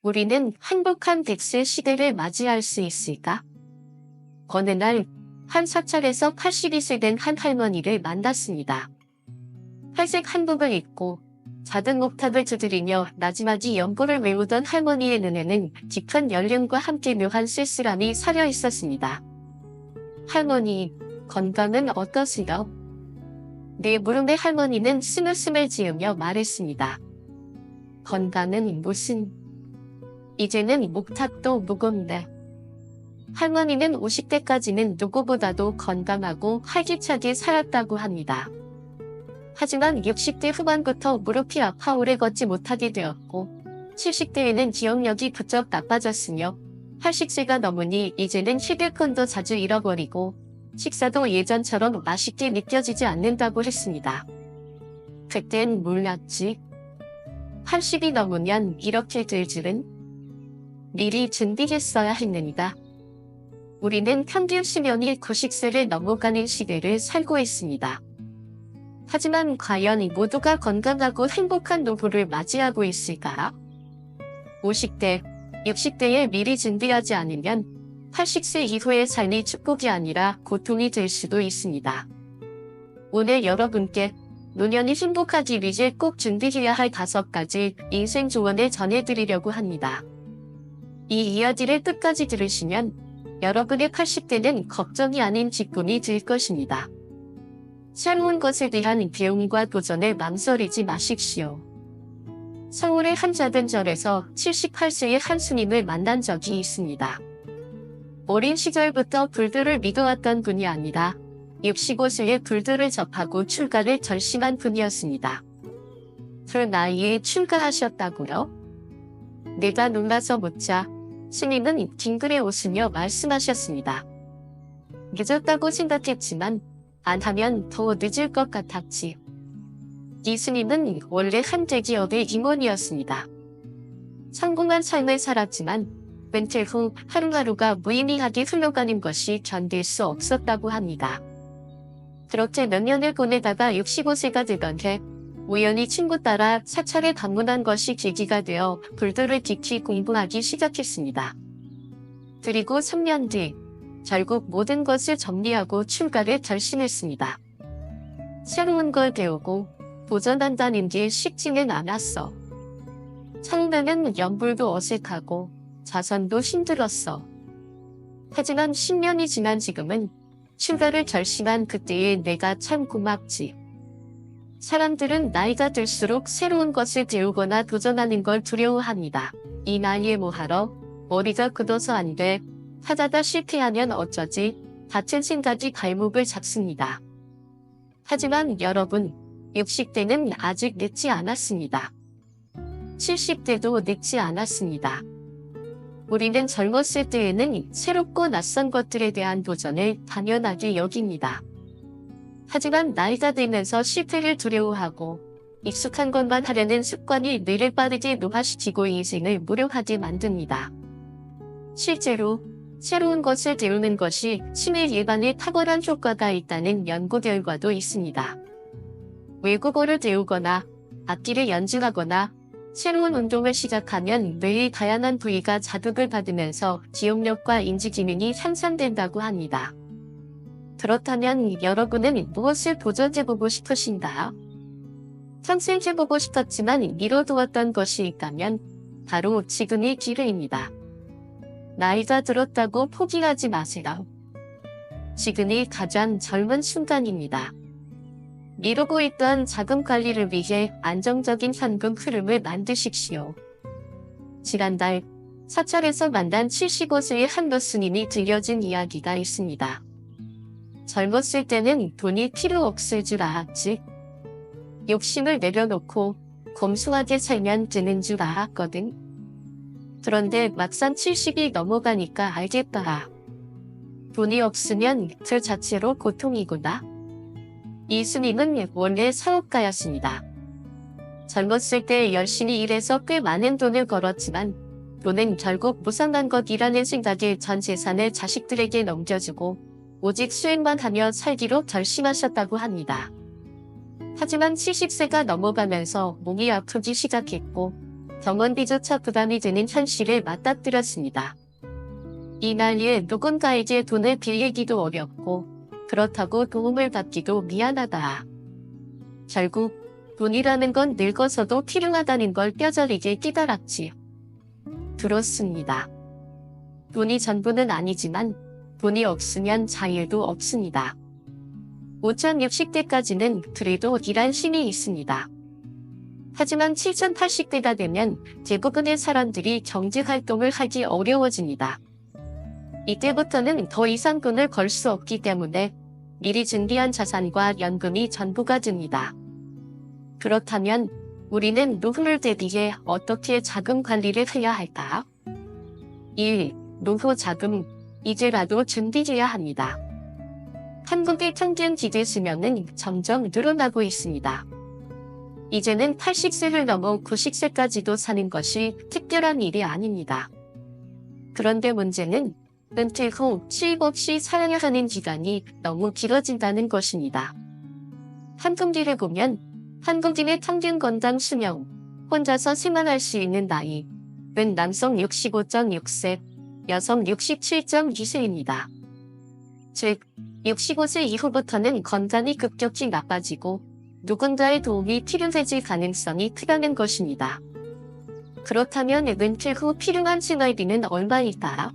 우리는 행복한 100세 시대를 맞이할 수 있을까? 어느 날, 한 사찰에서 82세 된 한 할머니를 만났습니다. 회색 한복을 입고 작은 옥탑을 두드리며 나지막이 연보를 외우던 할머니의 눈에는 깊은 연륜과 함께 묘한 쓸쓸함이 서려 있었습니다. 할머니, 건강은 어떠세요? 네 물음에 할머니는 스물스물 지으며 말했습니다. 건강은 무슨? 이제는 목탁도 무거운데. 할머니는 50대까지는 누구보다도 건강하고 활기차게 살았다고 합니다. 하지만 60대 후반부터 무릎이 아파 오래 걷지 못하게 되었고 70대에는 기억력이 부쩍 나빠졌으며 80세가 넘으니 이제는 휴대폰도 자주 잃어버리고 식사도 예전처럼 맛있게 느껴지지 않는다고 했습니다. 그땐 몰랐지. 80이 넘으면 이렇게 될 줄은 미리 준비했어야 했는다. 우리는 평균 수명이 90세를 넘어가는 시대를 살고 있습니다. 하지만 과연 모두가 건강하고 행복한 노후를 맞이하고 있을까? 50대, 60대에 미리 준비하지 않으면 80세 이후의 삶이 축복이 아니라 고통이 될 수도 있습니다. 오늘 여러분께 노년이 행복하기 위해 꼭 준비해야 할 5가지 인생 조언을 전해드리려고 합니다. 이 이야기를 끝까지 들으시면 여러분의 80대는 걱정이 아닌 기쁨이 될 것입니다. 새로운 것에 대한 배움과 도전을 망설이지 마십시오. 서울의 한 작은 절에서 78세의 한 스님을 만난 적이 있습니다. 어린 시절부터 불교를 믿어왔던 분이 아니라 65세에 불교를 접하고 출가를 결심한 분이었습니다. 그 나이에 출가하셨다고요? 내가 놀라서 묻자 스님은 빙그레 웃으며 말씀하셨습니다. 늦었다고 생각했지만 안 하면 더 늦을 것 같았지. 이 스님은 원래 한 대기업의 임원이었습니다. 성공한 삶을 살았지만 은퇴 후 하루하루가 무의미하게 흘러가는 것이 견딜 수 없었다고 합니다. 그렇게 몇 년을 보내다가 65세가 되던 해 우연히 친구 따라 사찰에 방문한 것이 계기가 되어 불교를 깊이 공부하기 시작했습니다. 그리고 3년 뒤 결국 모든 것을 정리하고 출가를 결심했습니다. 새로운 걸 배우고 도전한다는 게 쉽지는 않았어. 처음에는 연불도 어색하고 자선도 힘들었어. 하지만 10년이 지난 지금은 출가를 결심한 그때의 내가 참 고맙지. 사람들은 나이가 들수록 새로운 것을 배우거나 도전하는 걸 두려워합니다. 이 나이에 뭐하러? 머리가 굳어서 안 돼. 하다가 실패하면 어쩌지? 같은 생각이 발목을 잡습니다. 하지만 여러분, 60대는 아직 늦지 않았습니다. 70대도 늦지 않았습니다. 우리는 젊었을 때에는 새롭고 낯선 것들에 대한 도전을 당연하게 여깁니다. 하지만 나이가 들면서 실패를 두려워하고 익숙한 것만 하려는 습관이 뇌를 빠르게 노화시키고 인생을 무료하게 만듭니다. 실제로 새로운 것을 배우는 것이 치매 예방에 탁월한 효과가 있다는 연구 결과도 있습니다. 외국어를 배우거나 악기를 연주하거나 새로운 운동을 시작하면 뇌의 다양한 부위가 자극을 받으면서 기억력과 인지 기능이 향상된다고 합니다. 그렇다면 여러분은 무엇을 도전해보고 싶으신가요? 평생 해보고 싶었지만 미뤄두었던 것이 있다면 바로 지금이 기회입니다. 나이가 들었다고 포기하지 마세요. 지금이 가장 젊은 순간입니다. 미루고 있던 자금 관리를 위해 안정적인 현금 흐름을 만드십시오. 지난달 사찰에서 만난 75세의 한 교수님이 들려준 이야기가 있습니다. 젊었을 때는 돈이 필요 없을 줄 알았지. 욕심을 내려놓고 검소하게 살면 되는 줄 알았거든. 그런데 막상 70이 넘어가니까 알겠더라. 돈이 없으면 그 자체로 고통이구나. 이 스님은 원래 사업가였습니다. 젊었을 때 열심히 일해서 꽤 많은 돈을 벌었지만 돈은 결국 무상한 것이라는 생각에 전 재산을 자식들에게 넘겨주고 오직 수행만 하며 살기로 결심하셨다고 합니다. 하지만 70세가 넘어가면서 몸이 아프기 시작했고 병원비조차 부담이 되는 현실을 맞닥뜨렸습니다. 이 나이에 누군가에게 돈을 빌리기도 어렵고 그렇다고 도움을 받기도 미안하다. 결국 돈이라는 건 늙어서도 필요하다는 걸 뼈저리게 깨달았지요. 그렇습니다. 돈이 전부는 아니지만 돈이 없으면 자유도 없습니다. 5060대까지는 그래도 일할 힘이 있습니다. 하지만 7080대가 되면 대부분의 사람들이 경제활동을 하기 어려워집니다. 이때부터는 더 이상 돈을 벌 수 없기 때문에 미리 준비한 자산과 연금이 전부가 됩니다. 그렇다면 우리는 노후를 대비해 어떻게 자금 관리를 해야 할까요? 1. 노후 자금. 이제라도 준비해야 합니다. 한국의 평균 기대 수명은 점점 늘어나고 있습니다. 이제는 80세를 넘어 90세까지도 사는 것이 특별한 일이 아닙니다. 그런데 문제는 은퇴 후 수입 없이 살아야 하는 기간이 너무 길어진다는 것입니다. 한통계를 보면 한국인의 평균 건강 수명, 혼자서 생활할 수 있는 나이는 남성 65.6세, 여성 67.2세입니다. 즉, 65세 이후부터는 건강이 급격히 나빠지고 누군가의 도움이 필요해질 가능성이 크다는 것입니다. 그렇다면 은퇴 후 필요한 생활비는 얼마일까요?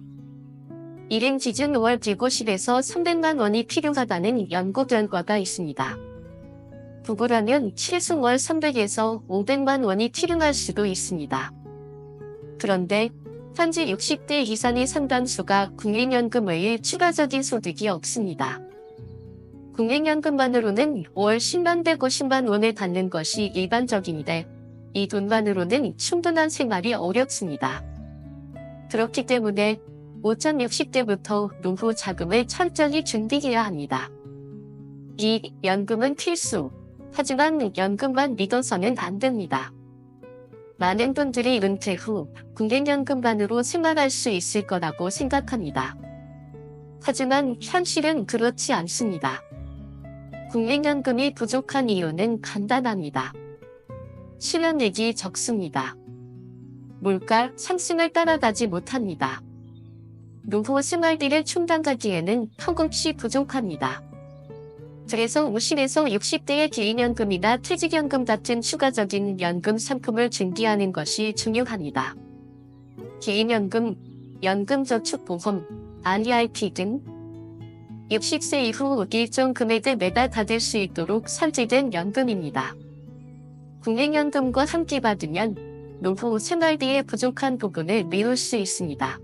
일행 기준 월 150에서 300만 원이 필요하다는 연구 결과가 있습니다. 부부라면 최소 월 300에서 500만 원이 필요할 수도 있습니다. 그런데 현재 60대 이상의 상당수가 국민연금 외에 추가적인 소득이 없습니다. 국민연금만으로는 월 10만 150만 원을 받는 것이 일반적인데 이 돈만으로는 충분한 생활이 어렵습니다. 그렇기 때문에 5060대부터 노후 자금을 철저히 준비해야 합니다. 2. 연금은 필수. 하지만 연금만 믿어서는 안 됩니다. 많은 분들이 은퇴 후 국민연금만으로 생활할 수 있을 거라고 생각합니다. 하지만 현실은 그렇지 않습니다. 국민연금이 부족한 이유는 간단합니다. 실현액이 적습니다. 물가 상승을 따라가지 못합니다. 노후 생활비를 충당하기에는 턱없이 부족합니다. 그래서 50에서 60대의 개인연금이나 퇴직연금 같은 추가적인 연금 상품을 준비하는 것이 중요합니다. 개인연금, 연금저축보험, REIP 등 60세 이후 일정 금액을 매달 받을 수 있도록 설계된 연금입니다. 국민연금과 함께 받으면 노후 생활비의 부족한 부분을 메울 수 있습니다.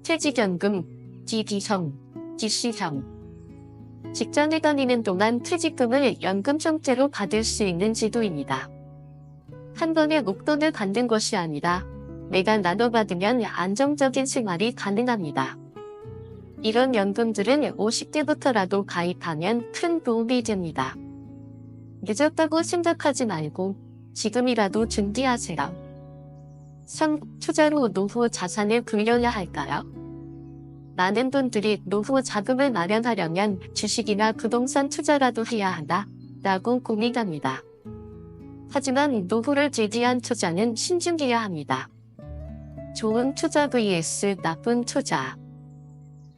퇴직연금, DB형, DC형. 직장에 다니는 동안 퇴직금을 연금 형태로 받을 수 있는 제도입니다. 한 번에 목돈을 받는 것이 아니라 매달 나눠받으면 안정적인 생활이 가능합니다. 이런 연금들은 50대부터라도 가입하면 큰 도움이 됩니다. 늦었다고 생각하지 말고 지금이라도 준비하세요. 3. 투자로 노후 자산을 불려야 할까요? 많은 분들이 노후 자금을 마련하려면 주식이나 부동산 투자라도 해야 한다 라고 고민합니다. 하지만 노후를 대비한 투자는 신중해야 합니다. 좋은 투자 vs 나쁜 투자.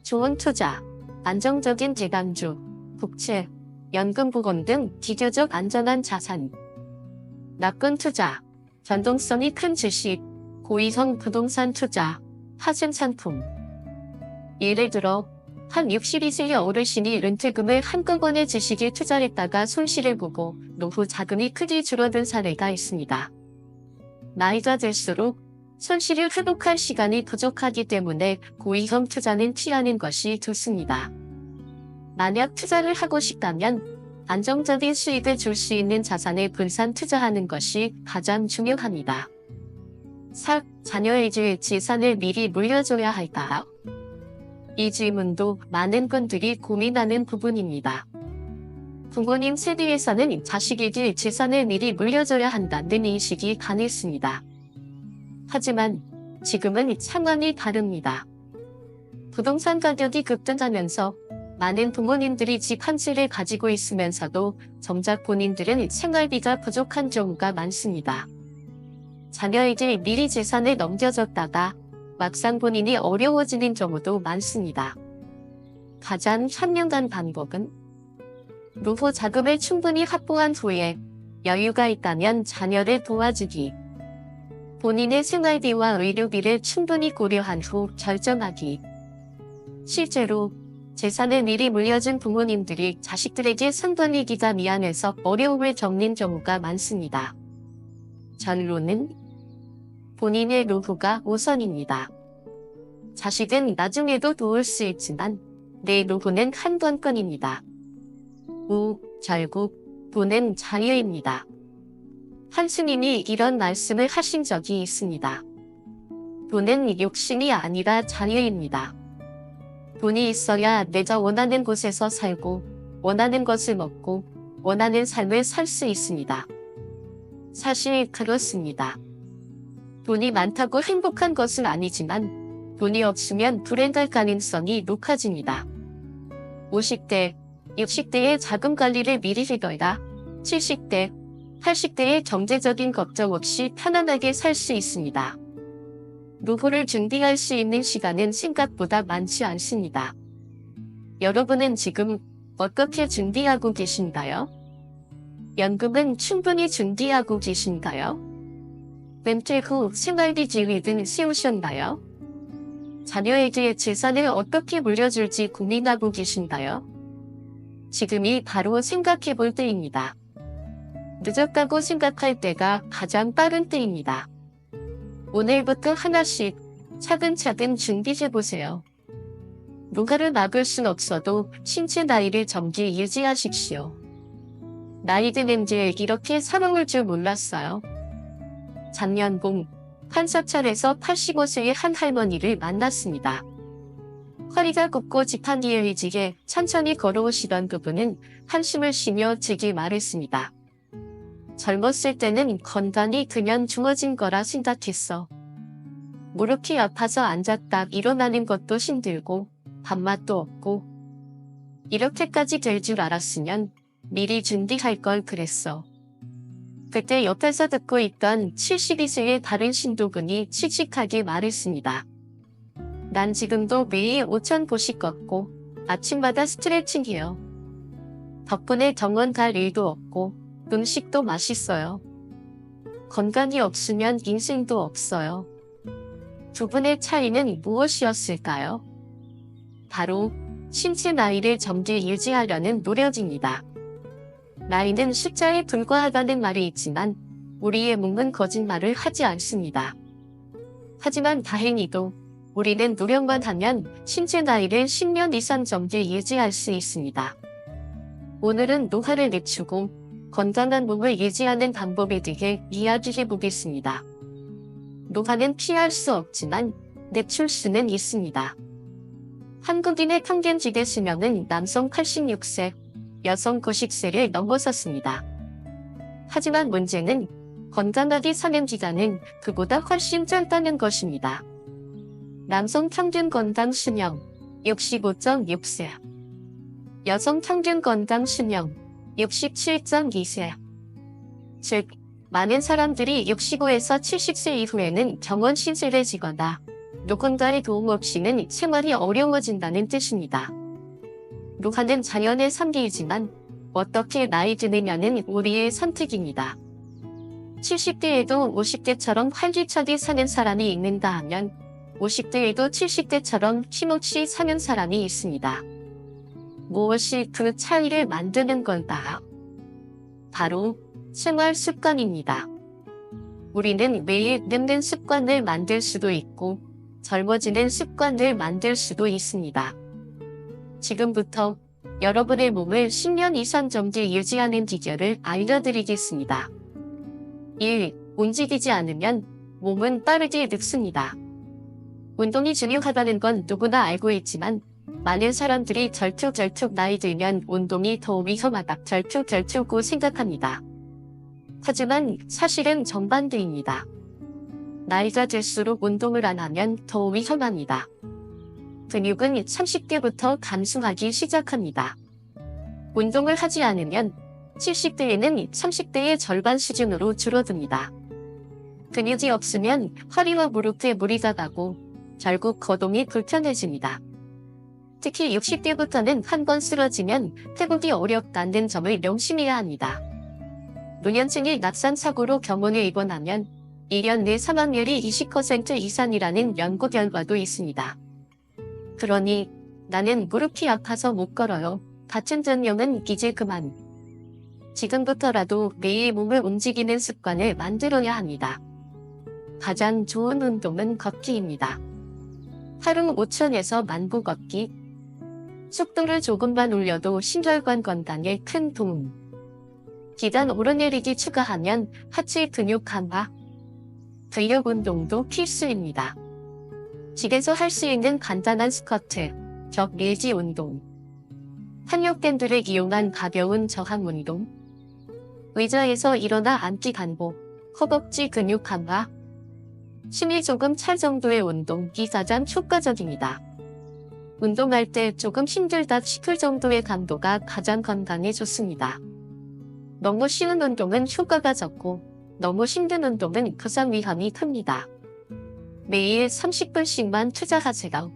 좋은 투자, 안정적인 대강주, 국채, 연금보험 등 비교적 안전한 자산. 나쁜 투자, 변동성이 큰 주식, 고위험 부동산 투자, 하승 상품. 예를 들어 한 62세의 어르신이 은퇴금을 한꺼번에 주식에 투자했다가 손실을 보고 노후 자금이 크게 줄어든 사례가 있습니다. 나이가 들수록 손실을 회복할 시간이 부족하기 때문에 고위험 투자는 피하는 것이 좋습니다. 만약 투자를 하고 싶다면 안정적인 수익을 줄 수 있는 자산에 분산 투자하는 것이 가장 중요합니다. 4. 자녀에게 재산을 미리 물려줘야 할까요? 이 질문도 많은 분들이 고민하는 부분입니다. 부모님 세대에서는 자식에게 재산을 미리 물려줘야 한다는 인식이 강했습니다. 하지만 지금은 상황이 다릅니다. 부동산 가격이 급등하면서 많은 부모님들이 집 한 채를 가지고 있으면서도 정작 본인들은 생활비가 부족한 경우가 많습니다. 자녀에게 미리 재산을 넘겨줬다가 막상 본인이 어려워지는 경우도 많습니다. 가장 현명한 방법은 노후 자금을 충분히 확보한 후에 여유가 있다면 자녀를 도와주기, 본인의 생활비와 의료비를 충분히 고려한 후 결정하기. 실제로 재산을 미리 물려준 부모님들이 자식들에게 상관이기가 미안해서 어려움을 겪는 경우가 많습니다. 결론은 본인의 노후가 우선입니다. 자식은 나중에도 도울 수 있지만 내 노후는 한 번뿐입니다. 결국 돈은 자유입니다. 한 스님이 이런 말씀을 하신 적이 있습니다. 돈은 욕심이 아니라 자유입니다. 돈이 있어야 내가 원하는 곳에서 살고 원하는 것을 먹고 원하는 삶을 살 수 있습니다. 사실 그렇습니다. 돈이 많다고 행복한 것은 아니지만 돈이 없으면 불행할 가능성이 높아집니다. 50대, 60대의 자금 관리를 미리 해둬야 70대, 80대의 경제적인 걱정 없이 편안하게 살 수 있습니다. 노후를 준비할 수 있는 시간은 생각보다 많지 않습니다. 여러분은 지금 어떻게 준비하고 계신가요? 연금은 충분히 준비하고 계신가요? 은퇴 후 생활비 계획은 세우셨나요? 자녀에게 재산을 어떻게 물려줄지 고민하고 계신가요? 지금이 바로 생각해 볼 때입니다. 늦었다고 생각할 때가 가장 빠른 때입니다. 오늘부터 하나씩 차근차근 준비해 보세요. 노화를 막을 순 없어도 신체 나이를 정기 유지하십시오. 나이 드는 게 이렇게 서러울 줄 몰랐어요. 작년 봄 판사찰에서 85세의 한 할머니를 만났습니다. 허리가 굽고 지팡이에 의지게 천천히 걸어오시던 그분은 한숨을 쉬며 제게 말했습니다. 젊었을 때는 건강이 그냥 주어진 거라 생각했어. 무릎이 아파서 앉았다 일어나는 것도 힘들고 밥맛도 없고 이렇게까지 될 줄 알았으면 미리 준비할 걸 그랬어. 그때 옆에서 듣고 있던 72세의 다른 신도분이 씩씩하게 말했습니다. 난 지금도 매일 5,000보씩 걷고 아침마다 스트레칭해요. 덕분에 병원 갈 일도 없고 음식도 맛있어요. 건강이 없으면 인생도 없어요. 두 분의 차이는 무엇이었을까요? 바로 신체 나이를 정기 유지하려는 노력입니다. 나이는 숫자에 불과하다는 말이 있지만 우리의 몸은 거짓말을 하지 않습니다. 하지만 다행히도 우리는 노력만 하면 신체 나이를 10년 이상 정기 유지할 수 있습니다. 오늘은 노화를 늦추고 건강한 몸을 유지하는 방법에 대해 이야기해 보겠습니다. 노화는 피할 수 없지만 늦출 수는 있습니다. 한국인의 평균 기대 수명은 남성 86세, 여성 90세를 넘어섰습니다. 하지만 문제는 건강하게 사는 기간은 그보다 훨씬 짧다는 것입니다. 남성 평균 건강 수명 65.6세, 여성 평균 건강 수명 67.2세. 즉, 많은 사람들이 65에서 70세 이후에는 병원 신세를 지거나 누군가의 도움 없이는 생활이 어려워진다는 뜻입니다. 노화는 자연의 선기이지만 어떻게 나이 드느냐는 우리의 선택입니다. 70대에도 50대처럼 활기차게 사는 사람이 있는가 하면 50대에도 70대처럼 힘없이 사는 사람이 있습니다. 무엇이 그 차이를 만드는 건가요? 바로 생활 습관입니다. 우리는 매일 늙는 습관을 만들 수도 있고 젊어지는 습관을 만들 수도 있습니다. 지금부터 여러분의 몸을 10년 이상 정기 유지하는 비결을 알려드리겠습니다. 1. 움직이지 않으면 몸은 빠르게 늙습니다. 운동이 중요하다는 건 누구나 알고 있지만 많은 사람들이 절툭절툭 나이 들면 운동이 더 위험하다 절툭절툭고 생각합니다. 하지만 사실은 정반대입니다. 나이가 들수록 운동을 안 하면 더 위험합니다. 근육은 30대부터 감소하기 시작합니다. 운동을 하지 않으면 70대에는 30대의 절반 수준으로 줄어듭니다. 근육이 없으면 허리와 무릎에 무리가 가고 결국 거동이 불편해집니다. 특히 60대부터는 한 번 쓰러지면 회복이 어렵다는 점을 명심해야 합니다. 노년층이 낙상 사고로 병원에 입원하면 1년 내 사망률이 20% 이상이라는 연구 결과도 있습니다. 그러니 나는 무릎이 아파서 못 걸어요. 같은 전형은 이제 그만. 지금부터라도 매일 몸을 움직이는 습관을 만들어야 합니다. 가장 좋은 운동은 걷기입니다. 하루 5,000에서 10,000보 걷기. 속도를 조금만 올려도 심혈관 건강에 큰 도움. 계단 오르내리기 추가하면 하체 근육 강화. 근력 운동도 필수입니다. 집에서 할 수 있는 간단한 스쿼트, 벽 밀기 운동. 탄력밴드를 이용한 가벼운 저항 운동. 의자에서 일어나 앉기 반복, 허벅지 근육 강화. 심이 조금 찰 정도의 운동이 가장 효과적입니다. 운동할 때 조금 힘들다 싶을 정도의 강도가 가장 건강에 좋습니다. 너무 쉬운 운동은 효과가 적고 너무 힘든 운동은 부상 위험이 큽니다. 매일 30분씩만 투자하세요.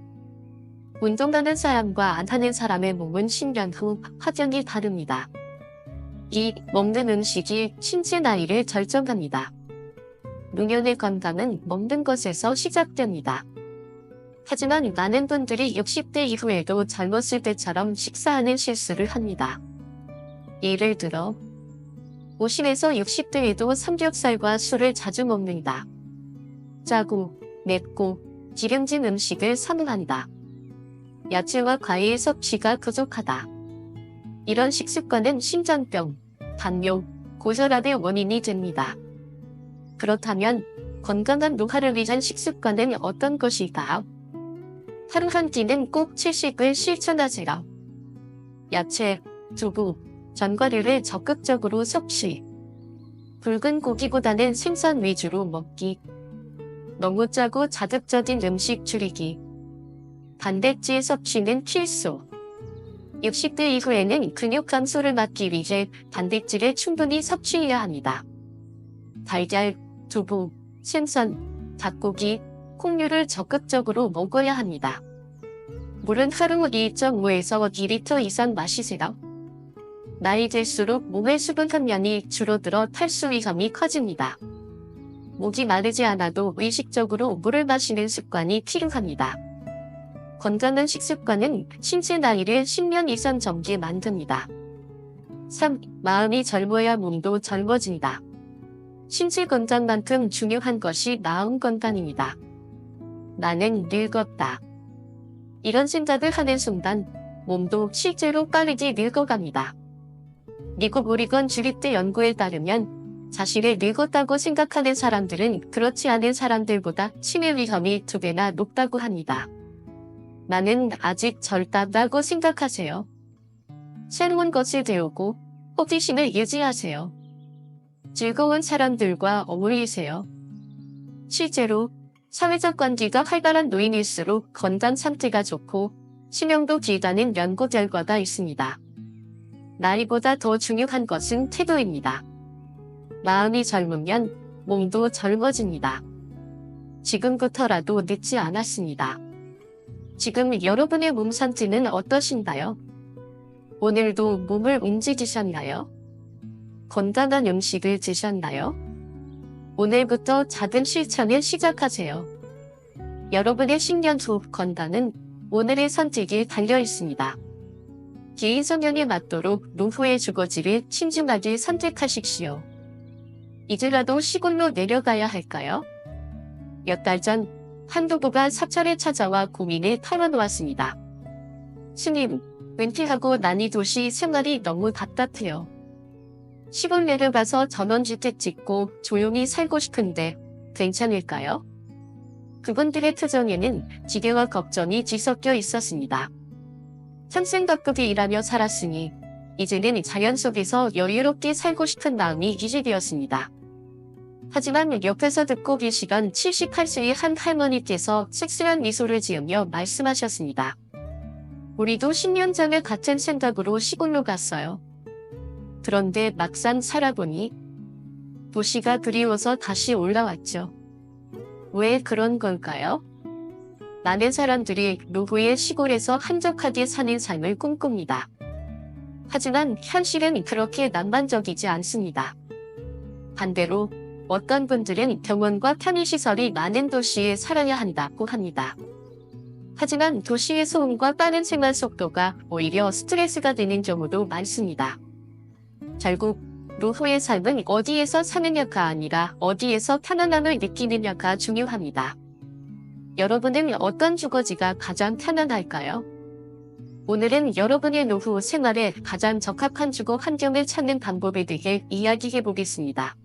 운동하는 사람과 안 하는 사람의 몸은 10년 후 확연히 다릅니다. 이 먹는 음식이 신체 나이를 결정합니다. 노년의 건강은 먹는 것에서 시작됩니다. 하지만 많은 분들이 60대 이후에도 젊었을 때처럼 식사하는 실수를 합니다. 예를 들어 50에서 60대에도 삼겹살과 술을 자주 먹는다. 짜고 맵고 기름진 음식을 선호한다. 야채와 과일 섭취가 부족하다. 이런 식습관은 심장병, 당뇨, 고혈압의 원인이 됩니다. 그렇다면 건강한 노화를 위한 식습관은 어떤 것일까요? 하루 한 끼는 꼭 채식을 실천하세요. 야채, 두부, 전과류를 적극적으로 섭취. 붉은 고기보다는 생선 위주로 먹기. 너무 짜고 자극적인 음식 줄이기. 단백질 섭취는 필수. 60대 이후에는 근육 감소를 막기 위해 단백질을 충분히 섭취해야 합니다. 달걀, 두부, 생선, 닭고기, 콩류를 적극적으로 먹어야 합니다. 물은 하루 2.5에서 2리터 이상 마시세요. 나이 들수록 몸의 수분 함량이 줄어들어 탈수 위험이 커집니다. 목이 마르지 않아도 의식적으로 물을 마시는 습관이 필요합니다. 건강한 식습관은 신체 나이를 10년 이상 젊게 만듭니다. 3. 마음이 젊어야 몸도 젊어진다. 신체 건강만큼 중요한 것이 마음 건강입니다. 나는 늙었다. 이런 생각을 하는 순간 몸도 실제로 빠르게 늙어갑니다. 미국 오리건 주립대 연구에 따르면 자신을 늙었다고 생각하는 사람들은 그렇지 않은 사람들보다 치매 위험이 2배나 높다고 합니다. 나는 아직 젊다고 생각하세요. 새로운 것을 배우고 호기심을 유지하세요. 즐거운 사람들과 어울리세요. 실제로 사회적 관계가 활발한 노인일수록 건강 상태가 좋고 수명도 길다는 연구 결과가 있습니다. 나이보다 더 중요한 것은 태도입니다. 마음이 젊으면 몸도 젊어집니다. 지금부터라도 늦지 않았습니다. 지금 여러분의 몸 상태는 어떠신가요? 오늘도 몸을 움직이셨나요? 건강한 음식을 드셨나요? 오늘부터 작은 실천을 시작하세요. 여러분의 10년 후 건강은 오늘의 선택에 달려 있습니다. 개인 성향에 맞도록 노후의 주거지를 신중하게 선택하십시오. 이제라도 시골로 내려가야 할까요? 몇 달 전 한 부부가 사찰에 찾아와 고민을 털어놓았습니다. 스님, 은퇴하고 나니 도시 생활이 너무 답답해요. 시골 내려가서 전원주택 짓고 조용히 살고 싶은데 괜찮을까요? 그분들의 표정에는 기대와 걱정이 뒤섞여 있었습니다. 평생 바쁘게 일하며 살았으니 이제는 자연 속에서 여유롭게 살고 싶은 마음이 이제되었습니다. 하지만 옆에서 듣고 계시던 78세의 한 할머니께서 씁쓸한 미소를 지으며 말씀하셨습니다. 우리도 10년 전에 같은 생각으로 시골로 갔어요. 그런데 막상 살아보니 도시가 그리워서 다시 올라왔죠. 왜 그런 걸까요? 많은 사람들이 노후의 시골에서 한적하게 사는 삶을 꿈꿉니다. 하지만 현실은 그렇게 낭만적이지 않습니다. 반대로 어떤 분들은 병원과 편의시설이 많은 도시에 살아야 한다고 합니다. 하지만 도시의 소음과 빠른 생활 속도가 오히려 스트레스가 되는 경우도 많습니다. 결국 노후의 삶은 어디에서 사느냐가 아니라 어디에서 편안함을 느끼느냐가 중요합니다. 여러분은 어떤 주거지가 가장 편안할까요? 오늘은 여러분의 노후 생활에 가장 적합한 주거 환경을 찾는 방법에 대해 이야기해 보겠습니다.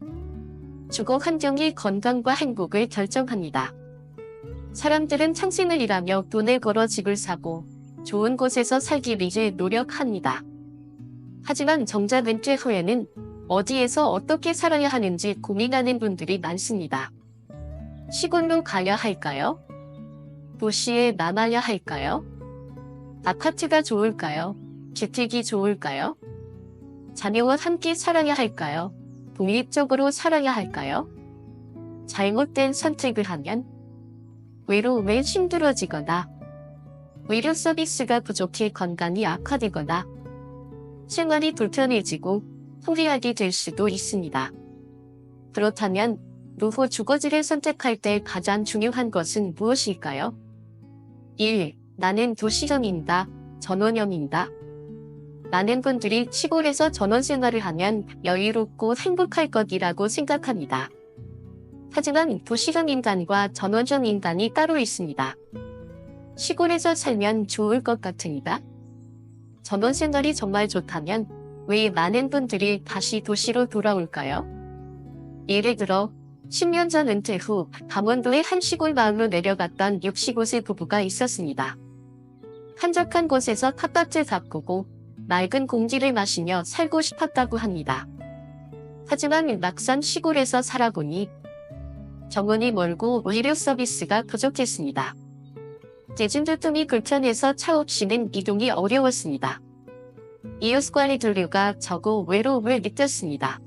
주거 환경이 건강과 행복을 결정합니다. 사람들은 평생을 일하며 돈을 벌어 집을 사고 좋은 곳에서 살기 위해 노력합니다. 하지만 정작 은퇴 후에는 어디에서 어떻게 살아야 하는지 고민하는 분들이 많습니다. 시골로 가야 할까요? 도시에 남아야 할까요? 아파트가 좋을까요? 주택이 좋을까요? 자녀와 함께 살아야 할까요? 독립적으로 살아야 할까요? 잘못된 선택을 하면 외로움에 힘들어지거나 의료 서비스가 부족해 건강이 악화되거나 생활이 불편해지고 포기하게 될 수도 있습니다. 그렇다면 노후 주거지를 선택할 때 가장 중요한 것은 무엇일까요? 1. 나는 도시형이다. 전원형이다. 많은 분들이 시골에서 전원 생활을 하면 여유롭고 행복할 것이라고 생각합니다. 하지만 도시형 인간과 전원형 인간이 따로 있습니다. 시골에서 살면 좋을 것 같으니까 전원 생활이 정말 좋다면 왜 많은 분들이 다시 도시로 돌아올까요? 예를 들어 10년 전 은퇴 후 강원도의 한 시골 마을로 내려갔던 65세 부부가 있었습니다. 한적한 곳에서 텃밭을 가꾸고 맑은 공기를 마시며 살고 싶었다고 합니다. 하지만 막상 시골에서 살아보니 정원이 멀고 의료 서비스가 부족했습니다. 대중교통이 불편해서 차 없이는 이동이 어려웠습니다. 이웃과의 교류가 적고 외로움을 느꼈습니다.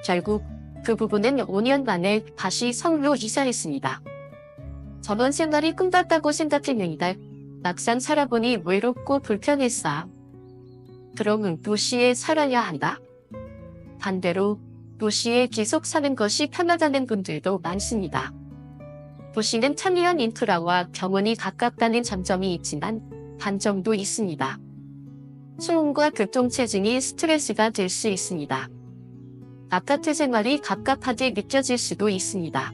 결국 그 부부는 5년 만에 다시 서울로 이사했습니다. 전원 생활이 꿈같다고 생각했는데 막상 살아보니 외롭고 불편했어. 그럼 도시에 살아야 한다? 반대로 도시에 계속 사는 것이 편하다는 분들도 많습니다. 도시는 편리한 인프라와 병원이 가깝다는 장점이 있지만 단점도 있습니다. 소음과 교통체증이 스트레스가 될 수 있습니다. 아파트 생활이 갑갑하게 느껴질 수도 있습니다.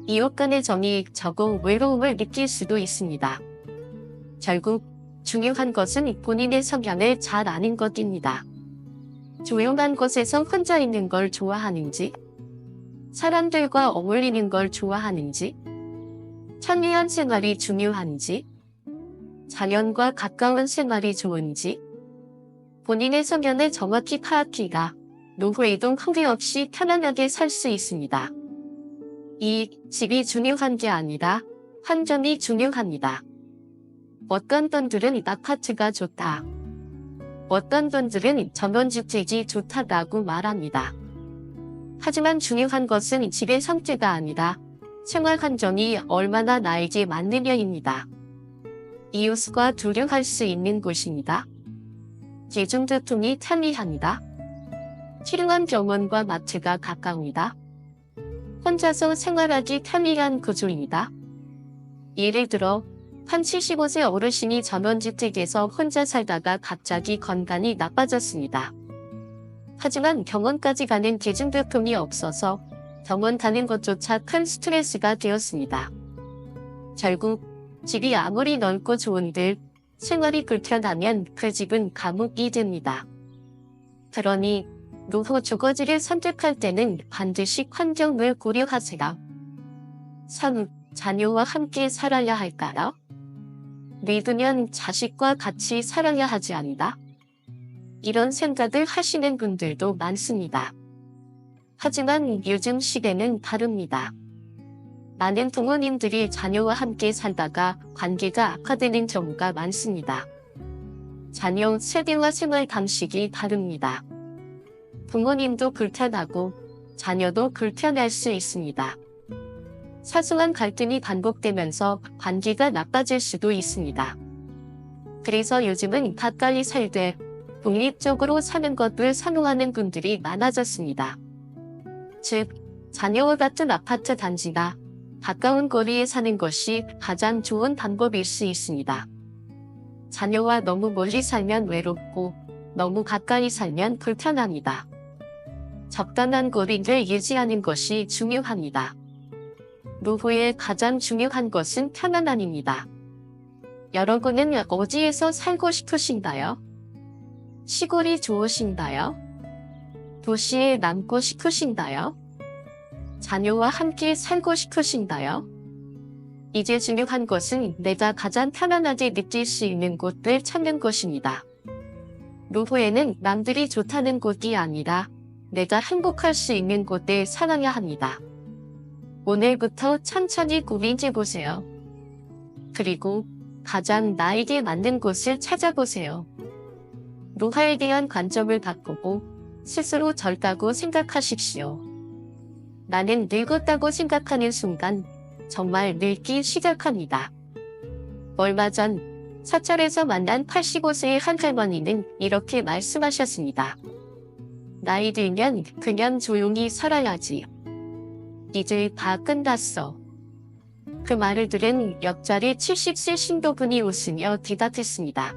이웃 간의 정이 적고 외로움을 느낄 수도 있습니다. 결국 중요한 것은 본인의 성향을 잘 아는 것입니다. 조용한 곳에서 혼자 있는 걸 좋아하는지, 사람들과 어울리는 걸 좋아하는지, 편리한 생활이 중요한지, 자연과 가까운 생활이 좋은지, 본인의 성향을 정확히 파악해야 노후에도 후회 없이 편안하게 살 수 있습니다. 이 집이 중요한 게 아니라 환경이 중요합니다. 어떤 분들은 아파트가 좋다. 어떤 분들은 전원주택이 좋다고 말합니다. 하지만 중요한 것은 집의 상태가 아니라 생활 환경이 얼마나 나에게 맞느냐입니다. 이웃과 교류할 수 있는 곳입니다. 대중교통이 편리합니다. 필요한 병원과 마트가 가까웁니다. 혼자서 생활하기 편리한 구조입니다. 예를 들어 한 75세 어르신이 전원주택에서 혼자 살다가 갑자기 건강이 나빠졌습니다. 하지만 병원까지 가는 대중교통이 없어서 병원 가는 것조차 큰 스트레스가 되었습니다. 결국 집이 아무리 넓고 좋은들 생활이 불편하면 그 집은 감옥이 됩니다. 그러니 노후 주거지를 선택할 때는 반드시 환경을 고려하세요. 3. 자녀와 함께 살아야 할까요? 늙으면 자식과 같이 살아야 하지 않나? 이런 생각을 하시는 분들도 많습니다. 하지만 요즘 시대는 다릅니다. 많은 부모님들이 자녀와 함께 살다가 관계가 악화되는 경우가 많습니다. 자녀 세대와 생활 방식이 다릅니다. 부모님도 불편하고 자녀도 불편할 수 있습니다. 사소한 갈등이 반복되면서 관계가 나빠질 수도 있습니다. 그래서 요즘은 가까이 살되 독립적으로 사는 것을 선호하는 분들이 많아졌습니다. 즉, 자녀와 같은 아파트 단지나 가까운 거리에 사는 것이 가장 좋은 방법일 수 있습니다. 자녀와 너무 멀리 살면 외롭고 너무 가까이 살면 불편합니다. 적당한 거리를 유지하는 것이 중요합니다. 노후에 가장 중요한 것은 편안함입니다. 여러분은 어디에서 살고 싶으신가요? 시골이 좋으신가요? 도시에 남고 싶으신가요? 자녀와 함께 살고 싶으신가요? 이제 중요한 것은 내가 가장 편안하게 느낄 수 있는 곳을 찾는 것입니다. 노후에는 남들이 좋다는 곳이 아니라 내가 행복할 수 있는 곳을 살아야 합니다. 오늘부터 천천히 고민해보세요. 그리고 가장 나에게 맞는 곳을 찾아보세요. 노화에 대한 관점을 바꾸고 스스로 젊다고 생각하십시오. 나는 늙었다고 생각하는 순간 정말 늙기 시작합니다. 얼마 전 사찰에서 만난 85세의 한 할머니는 이렇게 말씀하셨습니다. 나이 들면 그냥 조용히 살아야지. 이제 다 끝났어. 그 말을 들은 옆자리 70세 신도분이 웃으며 대답했습니다.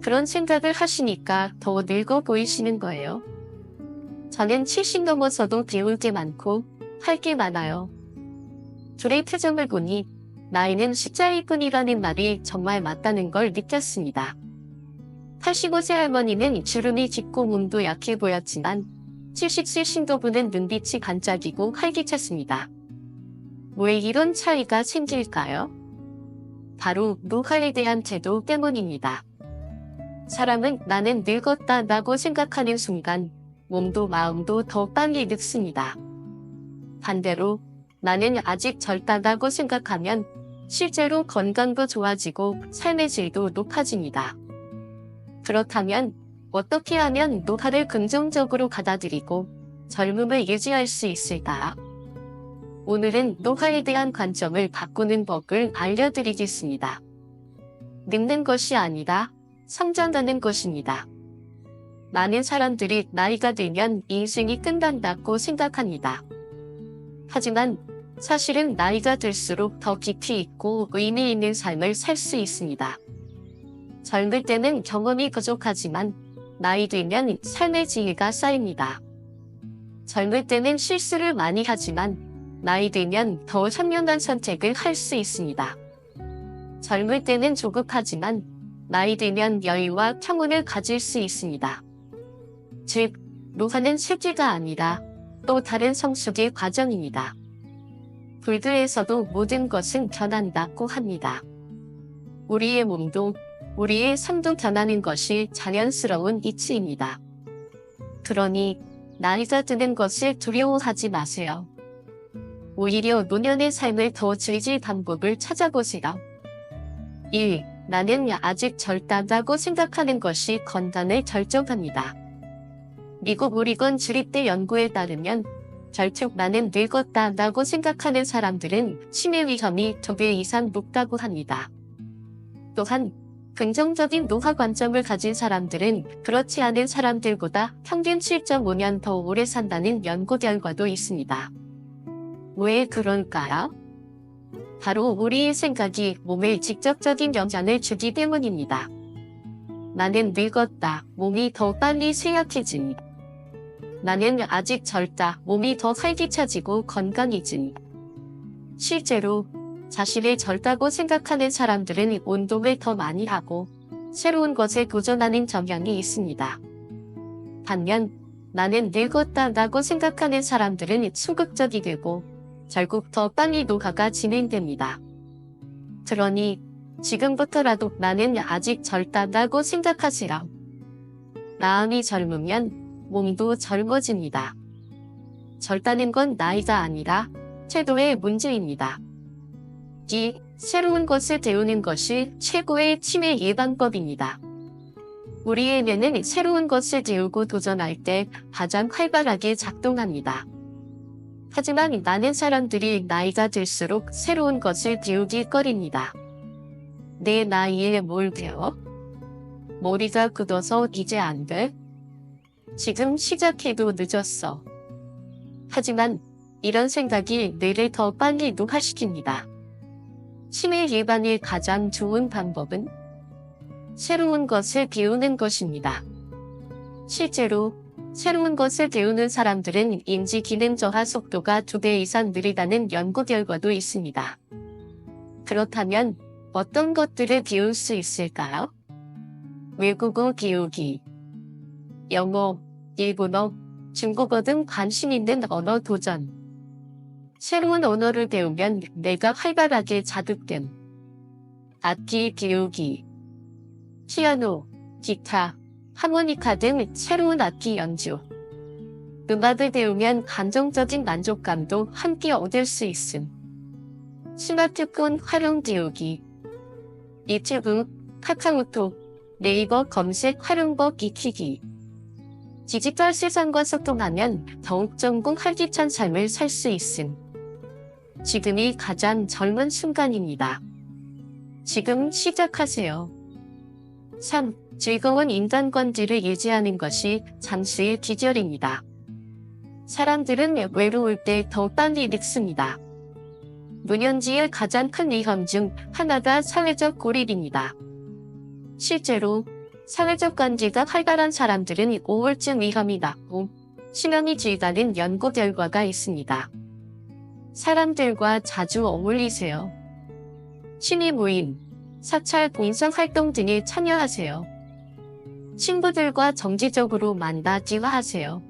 그런 생각을 하시니까 더 늙어 보이시는 거예요. 저는 70 넘어서도 배울 게 많고 할 게 많아요. 둘의 표정을 보니 나이는 숫자일 뿐이라는 말이 정말 맞다는 걸 느꼈습니다. 85세 할머니는 주름이 짙고 몸도 약해 보였지만 70세 신도분은 눈빛이 반짝이고 활기찼습니다. 왜 이런 차이가 생길까요? 바로 노화에 대한 태도 때문입니다. 사람은 나는 늙었다라고 생각하는 순간 몸도 마음도 더 빨리 늙습니다. 반대로 나는 아직 젊다라고 생각하면 실제로 건강도 좋아지고 삶의 질도 높아집니다. 그렇다면 어떻게 하면 노화를 긍정적으로 받아들이고 젊음을 유지할 수 있을까? 오늘은 노화에 대한 관점을 바꾸는 법을 알려드리겠습니다. 늙는 것이 아니라 성장하는 것입니다. 많은 사람들이 나이가 들면 인생이 끝난다고 생각합니다. 하지만 사실은 나이가 들수록 더 깊이 있고 의미 있는 삶을 살 수 있습니다. 젊을 때는 경험이 부족하지만 나이 들면 삶의 지혜가 쌓입니다. 젊을 때는 실수를 많이 하지만 나이 들면 더 현명한 선택을 할 수 있습니다. 젊을 때는 조급하지만 나이 들면 여유와 평온을 가질 수 있습니다. 즉, 노화는 실제가 아니라 또 다른 성숙의 과정입니다. 불교에서도 모든 것은 변한다고 합니다. 우리의 몸도 우리의 삶도 변하는 것이 자연스러운 이치입니다. 그러니 나이가 드는 것을 두려워하지 마세요. 오히려 노년의 삶을 더 즐길 방법을 찾아보세요. 1. 나는 아직 젊다고 생각하는 것이 건강을 결정합니다. 미국 오리건 주립대 연구에 따르면 결국 나는 늙었다라고 생각하는 사람들은 치매 위험이 2배 이상 높다고 합니다. 또한 긍정적인 노화 관점을 가진 사람들은 그렇지 않은 사람들보다 평균 7.5년 더 오래 산다는 연구 결과도 있습니다. 왜 그럴까요? 바로 우리의 생각이 몸에 직접적인 영향을 주기 때문입니다. 나는 늙었다. 몸이 더 빨리 쇠약해짐. 나는 아직 젊다. 몸이 더 활기차지고 건강해짐. 실제로 자신을 젊다고 생각하는 사람들은 운동을 더 많이 하고 새로운 것에 도전하는 경향이 있습니다. 반면 나는 늙었다라고 생각하는 사람들은 소극적이 되고 결국 더 빨리 노화가 진행됩니다. 그러니 지금부터라도 나는 아직 젊다라고 생각하시라. 마음이 젊으면 몸도 젊어집니다. 젊다는 건 나이가 아니라 태도의 문제입니다. 2. 새로운 것을 배우는 것이 최고의 치매 예방법입니다. 우리의 뇌는 새로운 것을 배우고 도전할 때 가장 활발하게 작동합니다. 하지만 많은 사람들이 나이가 들수록 새로운 것을 배우기 꺼립니다. 내 나이에 뭘 배워? 머리가 굳어서 이제 안 돼? 지금 시작해도 늦었어. 하지만 이런 생각이 뇌를 더 빨리 노화시킵니다. 치매 예방의 가장 좋은 방법은 새로운 것을 배우는 것입니다. 실제로 새로운 것을 배우는 사람들은 인지 기능 저하 속도가 2배 이상 느리다는 연구 결과도 있습니다. 그렇다면 어떤 것들을 배울 수 있을까요? 외국어 배우기, 영어, 일본어, 중국어 등 관심 있는 언어 도전. 새로운 언어를 배우면 뇌가 활발하게 자극됨. 악기 배우기, 피아노, 기타, 하모니카 등 새로운 악기 연주. 음악을 배우면 감정적인 만족감도 함께 얻을 수 있음. 스마트폰 활용 배우기, 유튜브, 카카오톡, 네이버 검색 활용법 익히기. 디지털 세상과 소통하면 더욱 전공 활기찬 삶을 살 수 있음. 지금이 가장 젊은 순간입니다. 지금 시작하세요. 3. 즐거운 인간관계를 유지하는 것이 잠수의 비결입니다. 사람들은 외로울 때 더 빨리 늙습니다. 노년지의 가장 큰 위험 중 하나가 사회적 고립입니다. 실제로 사회적 관계가 활발한 사람들은 우울증 위험이 낮고 수명이 길다는 연구 결과가 있습니다. 사람들과 자주 어울리세요. 취미 모임, 사찰 봉사활동 등에 참여하세요. 친구들과 정기적으로 만나 대화하세요.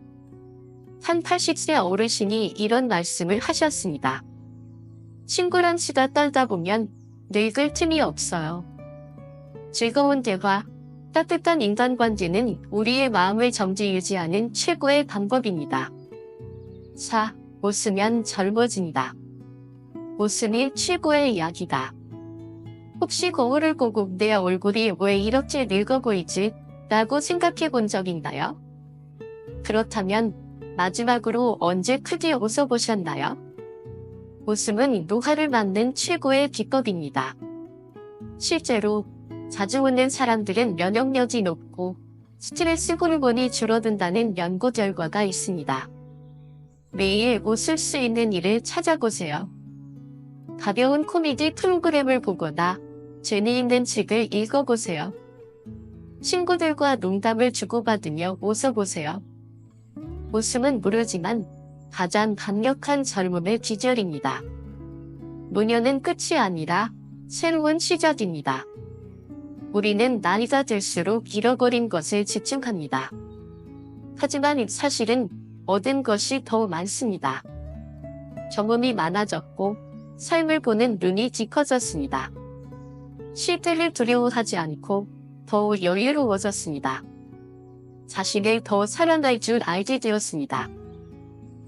한 80세 어르신이 이런 말씀을 하셨습니다. 친구랑 수다 떨다 보면 늙을 틈이 없어요. 즐거운 대화, 따뜻한 인간관계는 우리의 마음을 정지 유지하는 최고의 방법입니다. 4. 웃으면 젊어진다. 웃음이 최고의 약이다. 혹시 거울을 보고 내 얼굴이 왜 이렇게 늙어 보이지? 라고 생각해 본 적 있나요? 그렇다면 마지막으로 언제 크게 웃어보셨나요? 웃음은 노화를 막는 최고의 비법입니다. 실제로 자주 웃는 사람들은 면역력이 높고 스트레스 호르몬이 줄어든다는 연구 결과가 있습니다. 매일 웃을 수 있는 일을 찾아보세요. 가벼운 코미디 프로그램을 보거나 재미있는 책을 읽어보세요. 친구들과 농담을 주고받으며 웃어보세요. 웃음은 무료지만 가장 강력한 젊음의 비결입니다. 노년은 끝이 아니라 새로운 시작입니다. 우리는 나이가 들수록 잃어버린 것에 집중합니다. 하지만 사실은 얻은 것이 더 많습니다. 경험이 많아졌고 삶을 보는 눈이 짙어졌습니다. 실패를 두려워하지 않고 더욱 여유로워졌습니다. 자신을 더 사랑할 줄 알게 되었습니다.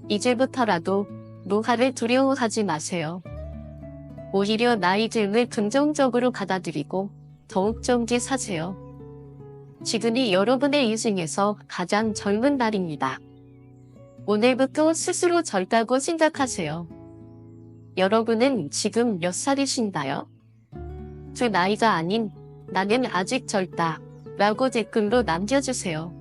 이제부터라도 노화를 두려워하지 마세요. 오히려 나이 듦을 긍정적으로 받아들이고 더욱 젊게 사세요. 지금이 여러분의 인생에서 가장 젊은 날입니다. 오늘부터 스스로 젊다고 생각하세요. 여러분은 지금 몇 살이신가요? 그 나이가 아닌 나는 아직 젊다 라고 댓글로 남겨주세요.